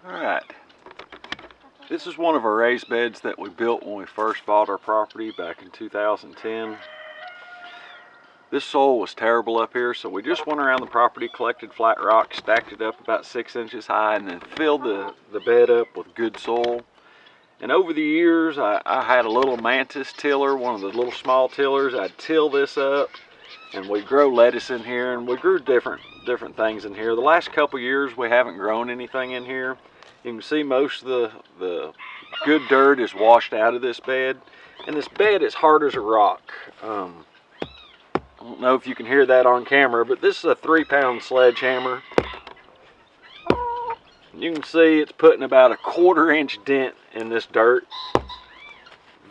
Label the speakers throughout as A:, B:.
A: Alright, this is one of our raised beds that we built when we first bought our property back in 2010. This soil was terrible up here, so we just went around the property, collected flat rock, stacked it up about 6 inches high, and then filled the bed up with good soil. And over the years, I had a little Mantis tiller, one of the little small tillers. I'd till this up, and we'd grow lettuce in here, and we grew different things in here. The last couple years, we haven't grown anything in here. You can see most of the good dirt is washed out of this bed, and this bed is hard as a rock. I don't know if you can hear that on camera, but this is a 3-pound sledgehammer. You can see it's putting about a 1/4-inch dent in this dirt.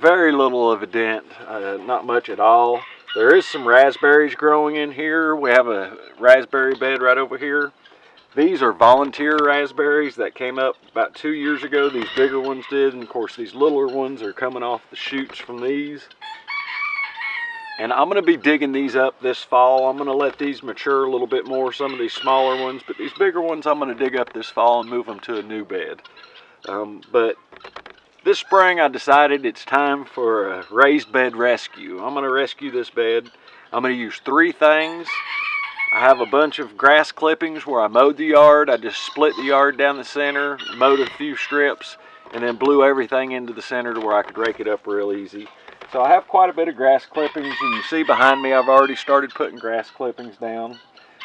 A: Very little of a dent, not much at all. There is some raspberries growing in here. We have a raspberry bed right over here. These are volunteer raspberries that came up about 2 years ago. These bigger ones did, and of course these littler ones are coming off the shoots from these. And I'm going to be digging these up this fall. I'm going to let these mature a little bit more, some of these smaller ones, but these bigger ones I'm going to dig up this fall and move them to a new bed. But this spring I decided it's time for a raised bed rescue. I'm going to rescue this bed. I'm going to use 3 things. I have a bunch of grass clippings where I mowed the yard. I just split the yard down the center, mowed a few strips, and then blew everything into the center to where I could rake it up real easy. So I have quite a bit of grass clippings. You can see behind me I've already started putting grass clippings down.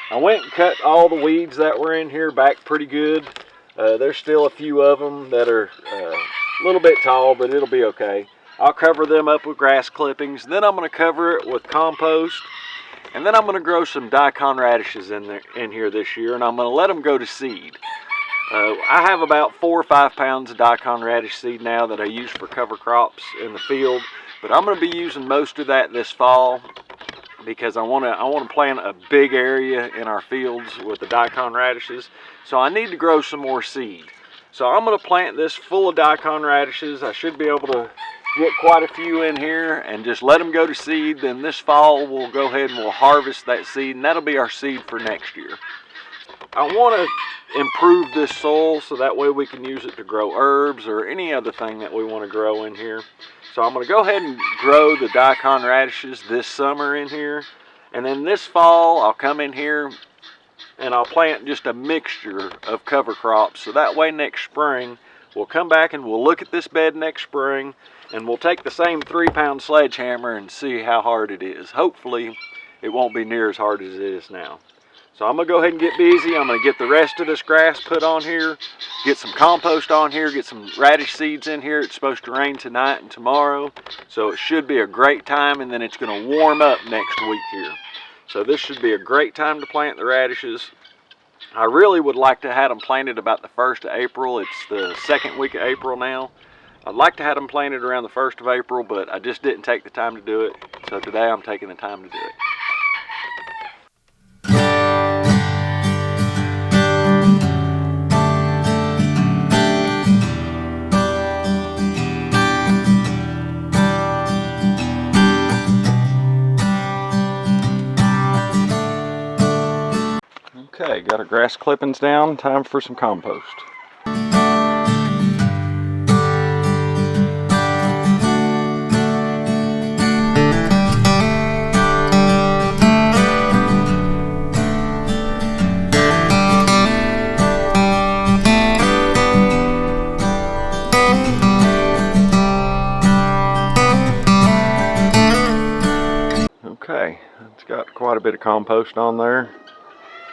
A: I went and cut all the weeds that were in here back pretty good. There's still a few of them that are a little bit tall, but it'll be okay. I'll cover them up with grass clippings. Then I'm going to cover it with compost. And then I'm going to grow some daikon radishes in here this year, and I'm going to let them go to seed. I have about 4 or 5 pounds of daikon radish seed now that I use for cover crops in the field, but I'm going to be using most of that this fall because I want to plant a big area in our fields with the daikon radishes. So I need to grow some more seed. So I'm going to plant this full of daikon radishes. I should be able to get quite a few in here and just let them go to seed. Then this fall we'll go ahead and we'll harvest that seed, and that'll be our seed for next year. I want to improve this soil so that way we can use it to grow herbs or any other thing that we want to grow in here. So I'm going to go ahead and grow the daikon radishes this summer in here, and then this fall I'll come in here and I'll plant just a mixture of cover crops, so that way next spring we'll come back and we'll look at this bed next spring, and we'll take the same 3-pound sledgehammer and see how hard it is. Hopefully it won't be near as hard as it is now. So I'm going to go ahead and get busy. I'm going to get the rest of this grass put on here, get some compost on here, get some radish seeds in here. It's supposed to rain tonight and tomorrow, so it should be a great time, and then it's going to warm up next week here. So this should be a great time to plant the radishes. I really would like to have them planted about the 1st of April. It's the 2nd week of April now. I'd like to have them planted around the 1st of April, but I just didn't take the time to do it. So today I'm taking the time to do it. Okay, got our grass clippings down. Time for some compost. Okay, it's got quite a bit of compost on there.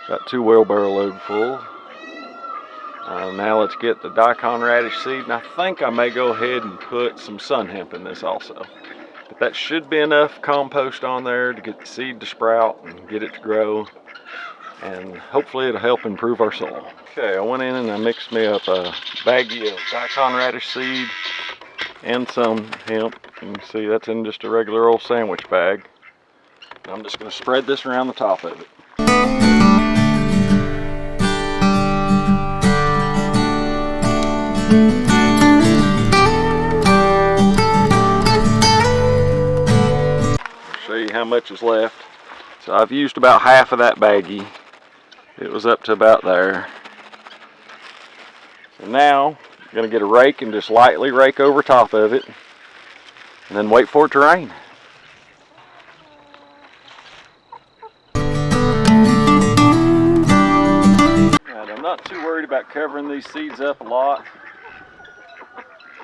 A: Got 2 wheelbarrow load full. Now let's get the daikon radish seed, and I think I may go ahead and put some sun hemp in this also. But that should be enough compost on there to get the seed to sprout and get it to grow, and hopefully it'll help improve our soil. Okay, I went in and I mixed me up a baggie of daikon radish seed and some hemp. You can see that's in just a regular old sandwich bag. I'm just going to spread this around the top of it. I'll show you how much is left. So I've used about half of that baggie. It was up to about there. And now I'm going to get a rake and just lightly rake over top of it and then wait for it to rain. Right, I'm not too worried about covering these seeds up a lot.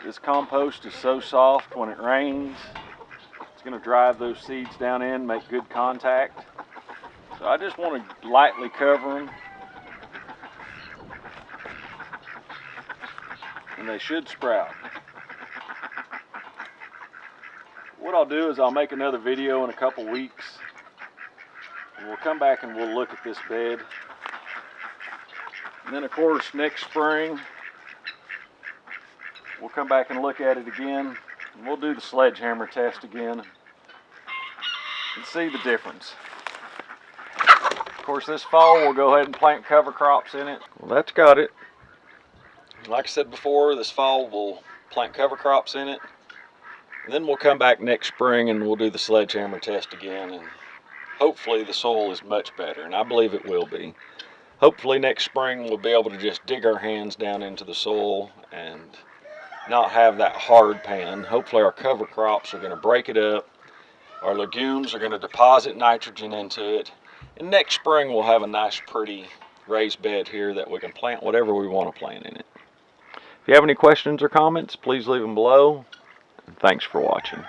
A: This compost is so soft when it rains, it's going to drive those seeds down in, make good contact. So I just want to lightly cover them. And they should sprout. What I'll do is I'll make another video in a couple weeks. And we'll come back and we'll look at this bed. And then of course next spring, we'll come back and look at it again. And we'll do the sledgehammer test again and see the difference. Of course this fall we'll go ahead and plant cover crops in it. Well, that's got it. Like I said before, this fall we'll plant cover crops in it. And then we'll come back next spring and we'll do the sledgehammer test again. And hopefully the soil is much better, and I believe it will be. Hopefully next spring we'll be able to just dig our hands down into the soil and not have that hard pan. Hopefully our cover crops are going to break it up. Our legumes are going to deposit nitrogen into it. And next spring we'll have a nice pretty raised bed here that we can plant whatever we want to plant in it. If you have any questions or comments, please leave them below. And thanks for watching.